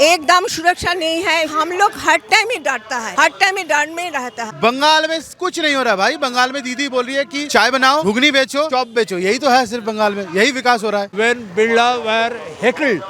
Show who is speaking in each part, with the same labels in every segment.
Speaker 1: एकदम सुरक्षा नहीं है। हम लोग हर टाइम ही डरता है, हर टाइम ही डर में रहता है।
Speaker 2: बंगाल में कुछ नहीं हो रहा भाई। बंगाल में दीदी बोल रही है कि चाय बनाओ, घुगनी बेचो, चॉप बेचो, यही तो है सिर्फ बंगाल में, यही विकास हो रहा है।
Speaker 3: When Birla were heckled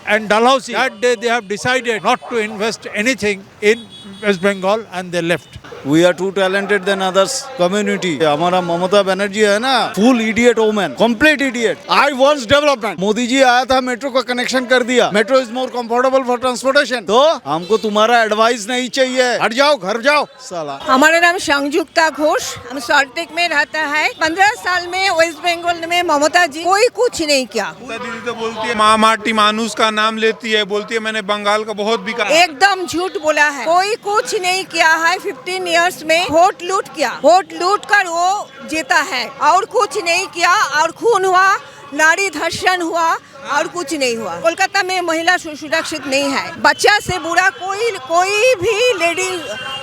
Speaker 3: and Dalhousie, that day they have decided not to invest anything in West Bengal and they left.
Speaker 4: We are too talented than others community. हमारा ममता बनर्जी है ना, full idiot woman, complete idiot. I wants development. Modi ji आया था, metro का connection कर दिया। Metro is more comfortable for transportation. तो हमको तुम्हारा एडवाइस नहीं चाहिए, हट जाओ, घर जाओ साला।
Speaker 1: हमारा नाम संयुक्ता घोष, हम सॉल्टेक में रहता है। 15 साल में वेस्ट बंगाल में ममता जी कोई कुछ नहीं किया।
Speaker 5: दीदी तो बोलती है माँ माटी मानुस का नाम लेती है, बोलती है मैंने बंगाल का बहुत विकास।
Speaker 1: एकदम झूठ बोला है, कोई कुछ नहीं किया है। 15 इयर्स में वोट लूट किया, वोट लूट कर वो जीता है और कुछ नहीं किया। और खून हुआ, नारी धर्षण हुआ और कुछ नहीं हुआ। कोलकाता में महिला सुरक्षित नहीं है, बच्चा से बुरा कोई भी लेडी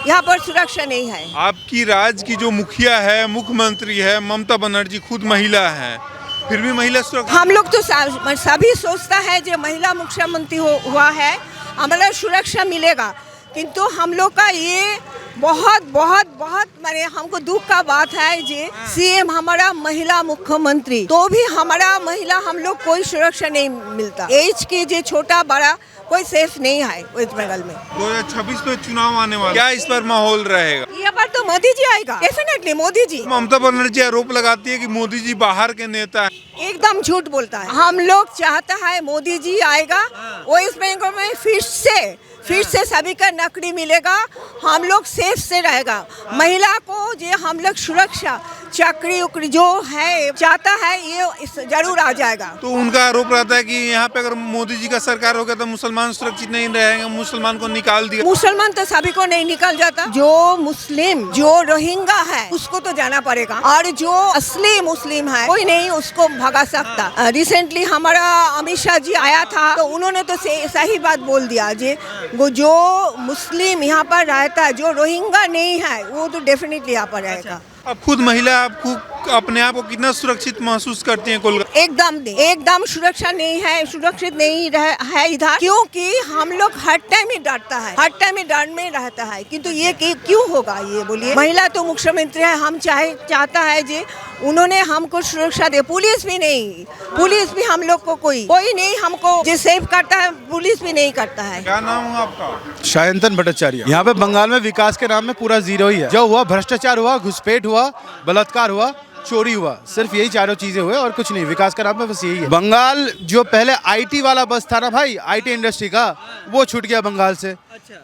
Speaker 1: यहाँ पर सुरक्षा नहीं है।
Speaker 5: आपकी राज्य की जो मुखिया है, मुख्यमंत्री है, ममता बनर्जी खुद महिला है, फिर भी महिला सुरक्षा।
Speaker 1: हम लोग तो सभी सोचता है जो महिला मुख्यमंत्री हुआ है हमारा सुरक्षा मिलेगा, किंतु हम लोग का ये बहुत बहुत बहुत माने हमको दुख का बात है जी। सीएम हमारा महिला मुख्यमंत्री, तो भी हमारा महिला हम लोग कोई सुरक्षा नहीं मिलता। एज के जो छोटा बड़ा कोई सेफ नहीं है वेस्ट बंगाल में।
Speaker 5: 2026 में चुनाव आने वाला, क्या इस पर माहौल रहेगा?
Speaker 1: ये बार तो मोदी जी आएगा, डेफिनेटली मोदी जी।
Speaker 5: ममता बनर्जी आरोप लगाती है कि मोदी जी बाहर के नेता है।
Speaker 1: एकदम झूठ बोलता है। हम लोग चाहता है मोदी जी आएगा, वेस्ट बंगाल में फिर से सभी का नौकरी मिलेगा, हम लोग सेफ से रहेगा। महिला को जो हम लोग सुरक्षा चाकरी उकरी जो है चाहता है, ये जरूर आ जाएगा।
Speaker 5: तो उनका आरोप रहता है कि यहाँ पे अगर मोदी जी का सरकार हो गया तो मुसलमान सुरक्षित नहीं रहेंगे, मुसलमान को निकाल दिया।
Speaker 1: मुसलमान तो सभी को नहीं निकल जाता, जो मुस्लिम जो रोहिंगा है उसको तो जाना पड़ेगा, और जो असली मुस्लिम है कोई नहीं उसको भगा सकता। रिसेंटली हमारा अमित शाह जी आया था, तो उन्होंने तो सही बात बोल दिया जी, वो जो मुस्लिम यहाँ पर रहता है, जो रोहिंगा नहीं है वो तो डेफिनेटली यहाँ पर रहेगा।
Speaker 5: अब खुद महिला आपको अपने आप को कितना सुरक्षित महसूस करती हैं कोलकाता?
Speaker 1: एकदम सुरक्षा नहीं है, सुरक्षित नहीं है इधर, क्योंकि हम लोग हर टाइम ही डरता है, हर टाइम ही डर में रहता है। किंतु ये क्यों होगा ये बोलिए? महिला तो मुख्यमंत्री है, हम चाहता है जी उन्होंने हमको सुरक्षा दे। पुलिस भी हम लोग को कोई नहीं हमको जो सेव करता है, पुलिस भी नहीं करता है।
Speaker 5: क्या नाम है आपका?
Speaker 2: शायंतन भट्टाचार्य। यहाँ पे बंगाल में विकास के नाम में पूरा जीरो ही है। जो हुआ भ्रष्टाचार हुआ, घुसपैठ हुआ, बलात्कार हुआ, चोरी हुआ, सिर्फ यही चारों चीजें हुए और कुछ नहीं। विकास का नाम में बस यही है। बंगाल जो पहले आईटी वाला बस था ना भाई, आईटी इंडस्ट्री का, वो छूट गया बंगाल से।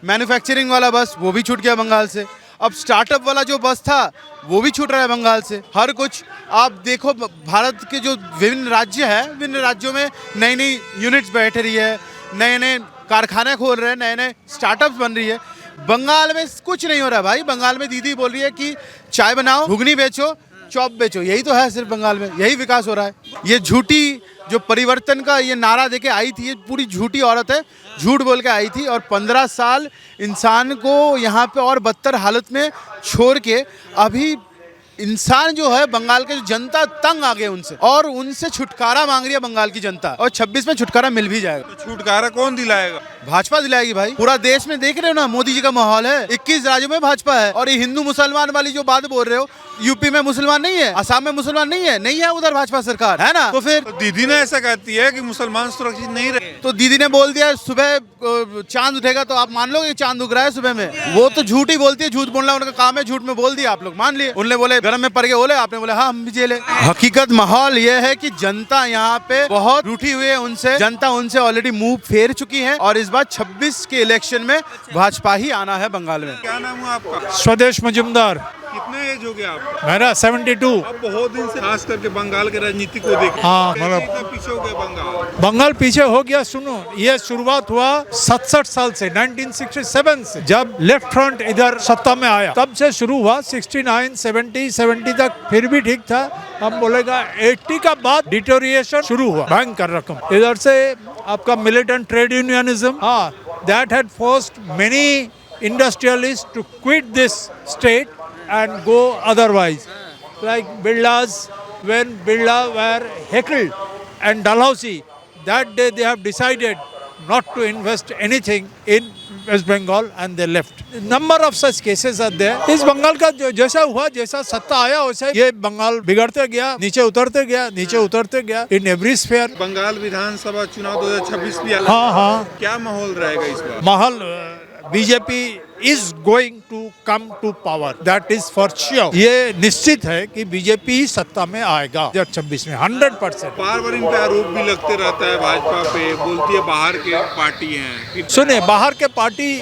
Speaker 2: मैन्युफैक्चरिंग वाला बस वो भी छूट गया बंगाल से। अब स्टार्टअप वाला जो बस था वो भी छूट रहा है बंगाल से। हर कुछ आप देखो, भारत के जो विभिन्न राज्य है, विभिन्न राज्यों में नई नई यूनिट्स बैठ रही है, नए नए कारखाने खोल रहे हैं, नए नए स्टार्टअप्स बन रही है। बंगाल में कुछ नहीं हो रहा भाई। बंगाल में दीदी बोल रही है कि चाय बनाओ, घुगनी बेचो, चॉप बेचो, यही तो है सिर्फ बंगाल में, यही विकास हो रहा है। ये झूठी जो परिवर्तन का ये नारा देके आई थी, ये पूरी झूठी औरत है, झूठ बोल के आई थी। और 15 साल इंसान को यहाँ पे और बदतर हालत में छोड़ के अभी इंसान जो है, बंगाल के जो जनता तंग आ गए उनसे, और उनसे छुटकारा मांग रही है बंगाल की जनता। और 26 में छुटकारा मिल भी जाएगा।
Speaker 5: तो छुटकारा कौन दिलाएगा?
Speaker 2: भाजपा दिलाएगी भाई। पूरा देश में देख रहे हो ना, मोदी जी का माहौल है। 21 राज्यों में भाजपा है। और ये हिंदू मुसलमान वाली जो बात बोल रहे हो, यूपी में मुसलमान नहीं है, असम में मुसलमान नहीं है उधर भाजपा सरकार है ना। तो फिर
Speaker 5: दीदी ने ऐसा कहती है कि मुसलमान सुरक्षित नहीं रहे,
Speaker 2: तो दीदी ने बोल दिया सुबह चांद उठेगा, तो आप मान लोगे चांद उग रहा है सुबह में? वो तो झूठ ही बोलती है, झूठ बोलना उनका काम है। झूठ में बोल दिया, आप लोग मान लिए। उन्होंने बोले गरम में पड़ गए ओले, आपने बोले हाँ हम भी जेले। हकीकत माहौल ये है कि जनता यहाँ पे बहुत रूठी हुई है उनसे। जनता उनसे ऑलरेडी मुंह फेर चुकी है, और इस बार 26 के इलेक्शन में भाजपा ही आना है बंगाल में।
Speaker 5: क्या नाम है आपका?
Speaker 3: स्वदेश मजुमदार।
Speaker 5: कितने एज हो गया आपका?
Speaker 3: मेरा 72।
Speaker 5: अब बहुत दिन से खास करके बंगाल के राजनीति को देख,
Speaker 3: हाँ,
Speaker 5: मतलब पीछे हो गया
Speaker 3: बंगाल पीछे हो गया। सुनो, ये शुरुआत हुआ 67 साल से, 1967 से, जब लेफ्ट फ्रंट इधर सत्ता में आया, तब से शुरू हुआ। 69, 70 तक फिर भी ठीक था। हम बोलेगा 80 का बाद डिटोरिएशन शुरू हुआ, भयंकर रकम। इधर से आपका मिलिटेंट ट्रेड यूनियनिज्म, हाँ, that had forced many industrialists to quit this state and go otherwise. Like Birlas, when Birla were heckled and Dalhousie, that day they have decided not to invest anything in West Bengal and they left. Number of such cases are there. इस बंगाल का जैसा हुआ, जैसा सत्ता आया वैसा ये बंगाल बिगड़ते गया, नीचे उतरते गया in every sphere.
Speaker 5: बंगाल विधानसभा चुनाव 2026 भी आ रहा है।
Speaker 3: हाँ
Speaker 5: क्या माहौल रहेगा इस बार?
Speaker 3: माहौल BJP is going to come to power. That is for sure. ये निश्चित है कि बीजेपी ही सत्ता में आएगा 2026 में 100%.
Speaker 5: बार बार इन पे आरोप भी लगते रहता है भाजपा पे, बोलती है बाहर के पार्टी हैं।
Speaker 3: सुने, बाहर के पार्टी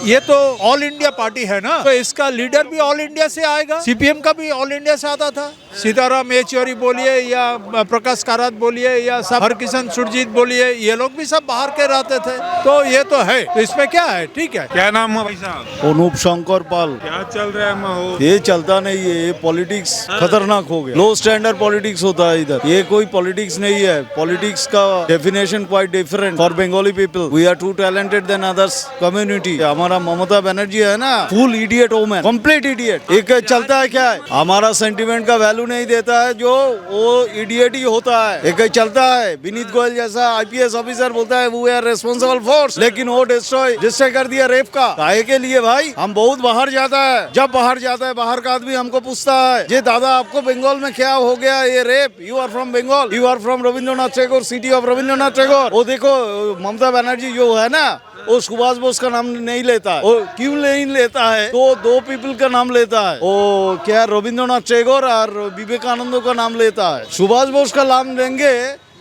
Speaker 3: ये तो ऑल इंडिया पार्टी है ना, तो इसका लीडर भी ऑल इंडिया से आएगा। सीपीएम का भी ऑल इंडिया से आता था। सीताराम येचुरी बोलिए या प्रकाश कारात बोलिए या सब हरकिशन सुरजीत बोलिए, ये लोग भी सब बाहर के रहते थे। तो ये तो है, तो इसमें क्या है? ठीक है।
Speaker 5: क्या नाम है भाई साहब?
Speaker 4: अनूप शंकर पाल।
Speaker 5: क्या चल रहा है माहौल?
Speaker 4: ये चलता नहीं है, ये पॉलिटिक्स खतरनाक हो गया। लो स्टैंडर्ड पॉलिटिक्स होता है इधर, ये कोई पॉलिटिक्स नहीं है। पॉलिटिक्स का definition quite different for Bengali people. We are too talented than others community. हमारा ममता बनर्जी है ना, full idiot woman, complete idiot. एक चलता है क्या है, हमारा सेंटिमेंट का वैल्यू नहीं देता है, जो वो इडियट ही होता है। एक चलता है विनीत गोयल जैसा आईपीएस ऑफिसर बोलता है वो आर रेस्पॉन्सिबल फोर्स, लेकिन वो डिस्ट्रॉय कर दिया रेप का। काहे के लिए भाई? हम बहुत बाहर जाता है, जब बाहर जाता है बाहर का आदमी हमको पूछता है, ये दादा आपको बंगाल में क्या हो गया ये rape? You are from Bengal, you are from Rabindranath Tagore, city of Rabindranath Tagore. वो देखो ममता बनर्जी जो है ना, वो सुभाष बोस का नाम नहीं लेता है। वो क्यों नहीं लेता है? तो दो पीपल का नाम लेता है। वो क्या रविंद्रनाथ टैगोर और विवेकानंद का नाम लेता है। सुभाष बोस का नाम लेंगे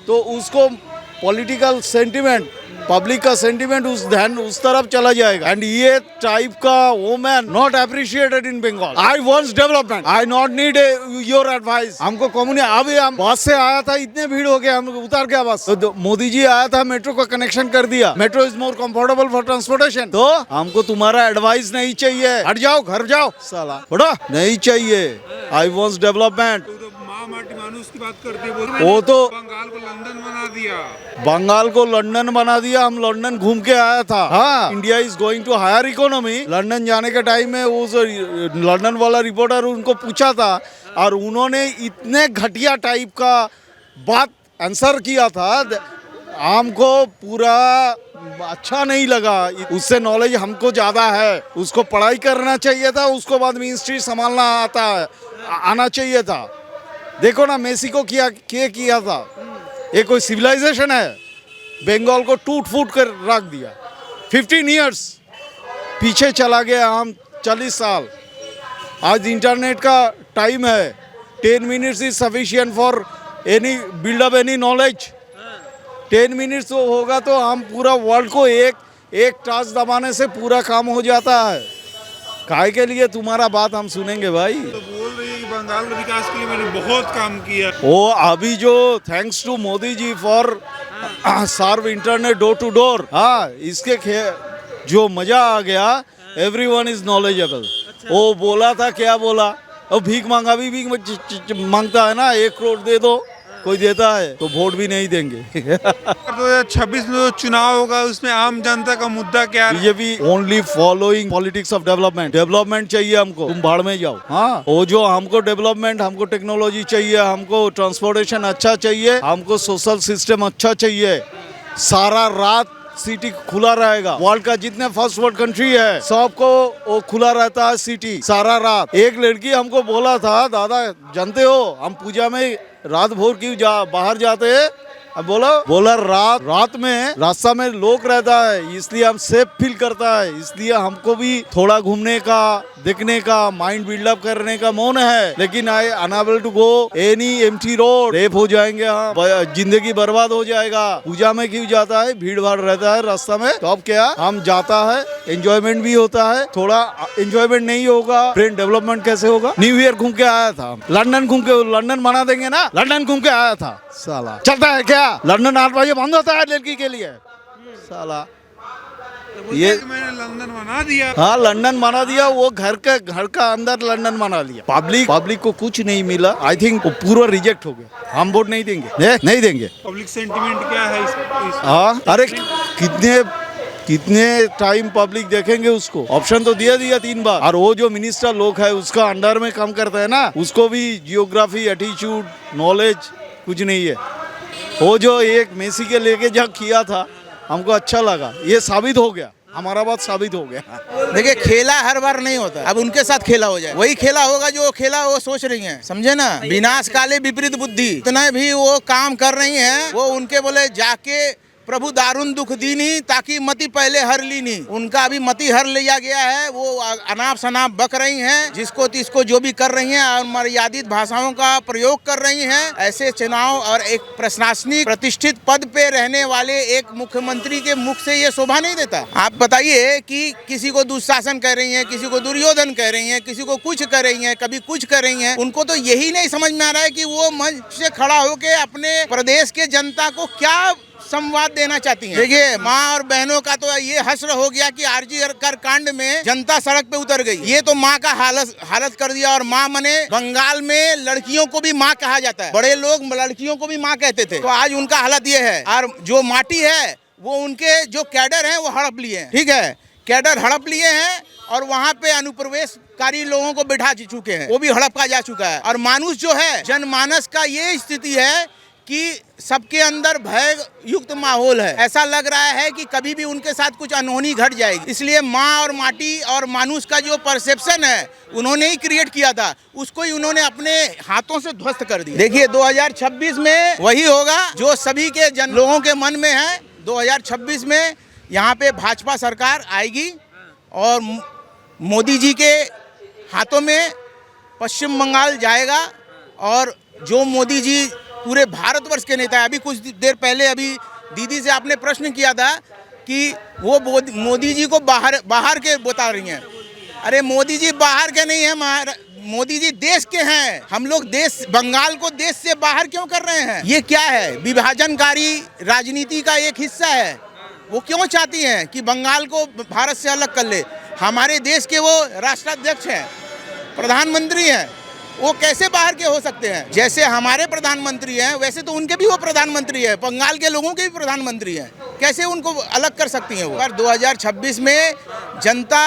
Speaker 4: तो उसको पॉलिटिकल सेंटिमेंट, पब्लिक का सेंटिमेंट उस ध्यान उस तरफ चला जाएगा। एंड ये टाइप का woman not appreciated in Bengal. I wants development, I not need your advice. हमको कम्युनिटी, अभी हम बस से आया था, इतने भीड़ हो गया, हम उतार गया बस। तो मोदी जी आया था, मेट्रो का कनेक्शन कर दिया। Metro is more comfortable for transportation. तो हमको तुम्हारा एडवाइस नहीं चाहिए, हट जाओ, घर जाओ साला, बड़ा नहीं चाहिए। आई वांट्स डेवलपमेंट।
Speaker 5: की बात करती है,
Speaker 4: वो तो
Speaker 5: बंगाल को लंदन बना दिया।
Speaker 4: बंगाल को लंदन बना दिया। हम लंदन घूम के आया था। हाँ, India is going to higher economy. London जाने के टाइम में वो लंदन वाला रिपोर्टर उनको पूछा था और उन्होंने इतने घटिया टाइप का बात आंसर किया था, हमको पूरा अच्छा नहीं लगा। उससे नॉलेज हमको ज्यादा है, उसको पढ़ाई करना चाहिए था, उसको बाद में मिनिस्ट्री संभालना आना चाहिए था। देखो ना मेसी को किया था। ये कोई सिविलाइजेशन है? बंगाल को टूट फूट कर रख दिया। 15 इयर्स पीछे चला गया हम, 40 साल। आज इंटरनेट का टाइम है। 10 minutes is sufficient for any build up any knowledge. 10 minutes होगा तो हम पूरा वर्ल्ड को एक टास्क दबाने से पूरा काम हो जाता है। काहे के लिए तुम्हारा बात हम सुनेंगे भाई?
Speaker 5: तो बोल रही है कि बंगाल के विकास के लिए मैंने बहुत काम किया।
Speaker 4: वो अभी जो thanks to Modi ji for serve internet door to door, हाँ, इसके जो मजा आ गया, एवरीवन इज नॉलेजेबल। वो बोला था, क्या बोला? और भीख मांगा भी भीख मांगता है ना, 1 करोड़ दे दो, कोई देता है तो वोट भी नहीं देंगे।
Speaker 5: 2026 में जो चुनाव होगा उसमें आम जनता का मुद्दा क्या है?
Speaker 4: BJP only following politics of development. Development चाहिए हमको, तुम भाड़ में जाओ। हाँ, वो जो हमको डेवलपमेंट, हमको टेक्नोलॉजी चाहिए, हमको ट्रांसपोर्टेशन अच्छा चाहिए, हमको सोशल सिस्टम अच्छा चाहिए। सारा रात सिटी खुला रहेगा। वर्ल्ड का जितने फर्स्ट वर्ल्ड कंट्री है सबको वो खुला रहता है सिटी सारा रात। एक लड़की हमको बोला था, दादा जानते हो हम पूजा में रात भर क्यों बाहर जाते हैं? अब बोला रात में रास्ता में लोग रहता है, इसलिए हम सेफ फील करता है। इसलिए हमको भी थोड़ा घूमने का, देखने का, माइंड बिल्डअप करने का मन है। लेकिन I unable to go any empty road. Rape हो जाएंगे, हाँ, जिंदगी बर्बाद हो जाएगा। पूजा में क्यों जाता है? भीड़ भाड़ रहता है रास्ता में। तो अब क्या, हम जाता है, एंजॉयमेंट भी होता है। थोड़ा एंजॉयमेंट नहीं होगा, फ्रेंड डेवलपमेंट कैसे होगा? न्यू ईयर घूम के आया था, लंदन बना देंगे ना। लंदन घूम के आया था, साला चलता है क्या? लंदन 8 बजे बंद होता है लड़की के लिए, साला। ये
Speaker 5: मैंने लंदन बना दिया।
Speaker 4: हाँ, लंदन बना दिया। वो घर का अंदर लंदन बना लिया। पब्लिक को कुछ नहीं मिला। आई थिंक वो पूरा रिजेक्ट हो गया। हम वोट नहीं देंगे, नहीं देंगे।
Speaker 5: पब्लिक सेंटिमेंट क्या है
Speaker 4: हाँ, अरे कितने टाइम पब्लिक देखेंगे उसको? ऑप्शन तो दिया 3 बार। और वो जो मिनिस्टर लोग है उसका अंडर में काम करता है ना, उसको भी जियोग्राफी, एटीट्यूड, नॉलेज कुछ नहीं है। वो जो एक मेसी के लेके जब किया था, हमको अच्छा लगा, ये साबित हो गया, हमारा बात साबित हो गया।
Speaker 6: देखिए खेला हर बार नहीं होता, अब उनके साथ खेला हो जाए, वही खेला होगा जो खेला वो सोच रही हैं, समझे ना। विनाश काले विपरीत बुद्धि, इतना भी वो काम कर रही हैं, वो उनके बोले जाके प्रभु दारुण दुख दीनी ताकि मति पहले हर लीनी, उनका अभी मति हर लिया गया है। वो अनाप शनाप बक रही हैं, जिसको तिसको जो भी कर रही हैं और मर्यादित भाषाओं का प्रयोग कर रही हैं। ऐसे चुनाव और एक प्रशासनिक प्रतिष्ठित पद पे रहने वाले एक मुख्यमंत्री के मुख से ये शोभा नहीं देता। आप बताइए कि किसी को दुशासन कह रही हैं, किसी को दुर्योधन कह रही हैं, किसी को कुछ कह रही हैं, कभी कुछ कह रही हैं। उनको तो यही नहीं समझ में आ रहा है कि वो मंच से खड़ा होकर अपने प्रदेश के जनता को क्या संवाद देना चाहती हैं। देखिए माँ और बहनों का तो ये हश्र हो गया कि आरजी कर कांड में जनता सड़क पे उतर गई, ये तो माँ का हालत कर दिया। और माँ मने बंगाल में लड़कियों को भी माँ कहा जाता है, बड़े लोग लड़कियों को भी माँ कहते थे, तो आज उनका हालत ये है। और जो माटी है वो उनके जो कैडर हैं वो हड़प लिए हैं, ठीक है, कैडर हड़प लिए हैं और वहाँ पे अनुप्रवेशकारी लोगों को बिठा चुके हैं, वो भी हड़पा जा चुका है। और मानुष जो है, जनमानस का ये स्थिति है कि सबके अंदर भय युक्त माहौल है। ऐसा लग रहा है कि कभी भी उनके साथ कुछ अनहोनी घट जाएगी। इसलिए माँ और माटी और मानुष का जो परसेप्शन है उन्होंने ही क्रिएट किया था, उसको ही उन्होंने अपने हाथों से ध्वस्त कर दिया। देखिए 2026 में वही होगा जो सभी के लोगों के मन में है। 2026 में यहाँ पे भाजपा सरकार आएगी और मोदी जी के हाथों में पश्चिम बंगाल जाएगा। और जो मोदी जी पूरे भारतवर्ष के नेता है, अभी कुछ देर पहले अभी दीदी से आपने प्रश्न किया था कि वो मोदी जी को बाहर के बता रही हैं। अरे मोदी जी बाहर के नहीं हैं, मोदी जी देश के हैं। हम लोग बंगाल को देश से बाहर क्यों कर रहे हैं? ये क्या है? विभाजनकारी राजनीति का एक हिस्सा है। वो क्यों चाहती हैं कि बंगाल को भारत से अलग कर ले? हमारे देश के वो राष्ट्राध्यक्ष हैं, प्रधानमंत्री हैं, वो कैसे बाहर के हो सकते हैं? जैसे हमारे प्रधानमंत्री हैं वैसे तो उनके भी वो प्रधानमंत्री है, बंगाल के लोगों के भी प्रधानमंत्री हैं, कैसे उनको अलग कर सकती हैं वो? पर 2026 में जनता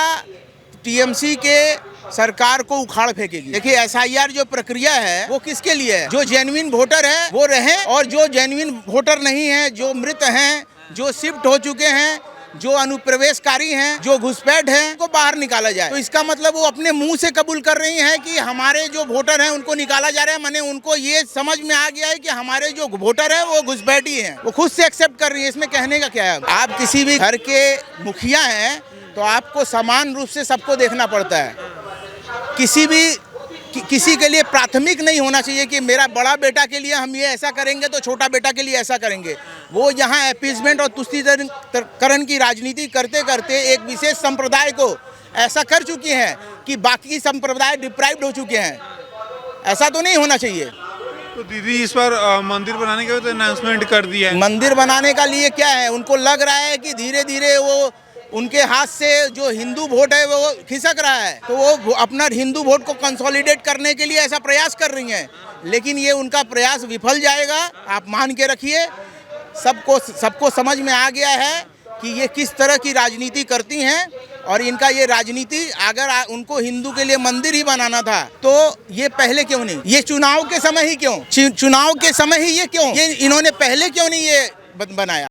Speaker 6: टीएमसी के सरकार को उखाड़ फेंकेगी। देखिए एसआईआर जो प्रक्रिया है वो किसके लिए है? जो जेन्युइन वोटर है वो रहे, और जो जेन्युइन वोटर नहीं है, जो मृत हैं, जो शिफ्ट हो चुके हैं, जो अनुप्रवेशकारी हैं, जो घुसपैठ हैं, को बाहर निकाला जाए। तो इसका मतलब वो अपने मुंह से कबूल कर रही हैं कि हमारे जो वोटर हैं उनको निकाला जा रहा है। माने उनको ये समझ में आ गया है कि हमारे जो वोटर हैं वो घुसपैठी हैं, वो खुद से एक्सेप्ट कर रही है। इसमें कहने का क्या है? आप किसी भी घर के मुखिया हैं तो आपको समान रूप से सबको देखना पड़ता है। किसी के लिए प्राथमिक नहीं होना चाहिए कि मेरा बड़ा बेटा के लिए हम ये ऐसा करेंगे तो छोटा बेटा के लिए ऐसा करेंगे। वो यहाँ अपीसमेंट और तुष्टीकरण की राजनीति करते करते एक विशेष संप्रदाय को ऐसा कर चुकी हैं कि बाकी संप्रदाय डिप्राइव्ड हो चुके हैं। ऐसा तो नहीं होना चाहिए।
Speaker 5: तो दीदी इस बार मंदिर बनाने का तो अनाउंसमेंट कर दिया है।
Speaker 6: मंदिर बनाने का लिए क्या है? उनको लग रहा है कि धीरे धीरे वो उनके हाथ से जो हिंदू वोट है वो खिसक रहा है, तो वो अपना हिंदू वोट को कंसोलिडेट करने के लिए ऐसा प्रयास कर रही हैं। लेकिन ये उनका प्रयास विफल जाएगा, आप मान के रखिए। सबको समझ में आ गया है कि ये किस तरह की राजनीति करती हैं। और इनका ये राजनीति, अगर उनको हिंदू के लिए मंदिर ही बनाना था तो ये पहले क्यों नहीं? ये चुनाव के समय ही क्यों? चुनाव के समय ही ये क्यों? ये इन्होंने पहले क्यों नहीं ये बनाया?